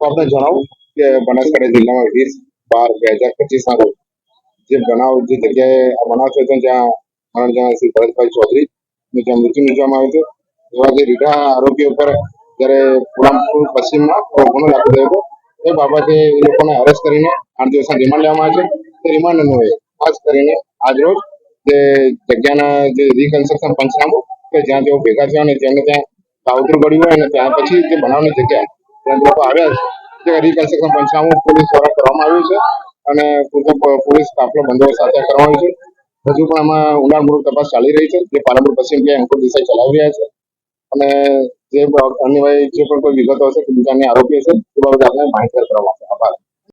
આપને જણાવું કે બનાસકાંઠા જિલ્લામાં 20/12/2025 ના રોજ જે બનાવ જે જગ્યાએ આ બનાવ છે ત્યાં મરણ શ્રી ભરતભાઈ ચૌધરી જ્યાં મૃત્યુ નીપજવામાં આવ્યું છે એવા જે રીઢા આરોપી ઉપર જ્યારે પુરામપુર પશ્ચિમમાં ગુનો દાખલ થયો હતો એ બાબતે એ લોકોને અરેસ્ટ કરીને 8 દિવસના રિમાન્ડ લેવામાં આવે છે. તે રિમાન્ડ અન્વયે ખાસ કરીને આજરોજ જે જગ્યાના જે રિકન્સ્ટ્રક્શન પંચનામું કે જ્યાં તેઓ ભેગા થયા અને જેમને ત્યાં કાવતરું પડ્યું હોય અને ત્યાં પછી જે બનાવની જગ્યા ત્યાં લોકો આવ્યા છે તે રિકન્સ્ટ્રક્શન પંચનામું પોલીસ દ્વારા કરવામાં આવ્યું છે અને પૂરતો પોલીસ કાફલો બંદોબસ્ત સાથે કરવામાં આવ્યો છે. હજુ પણ આમાં ઊંડાણપૂર્વક તપાસ ચાલી રહી છે જે પાલનપુર પશ્ચિમ કે અંકુર દેસાઈ ચલાવી રહ્યા છે અને જે અન્ય જે પણ કોઈ વિગતો હશે કે બીજા અન્ય આરોપી હશે તે બાબતે આપણે માહિતગાર કરવામાં આવશે. આભાર.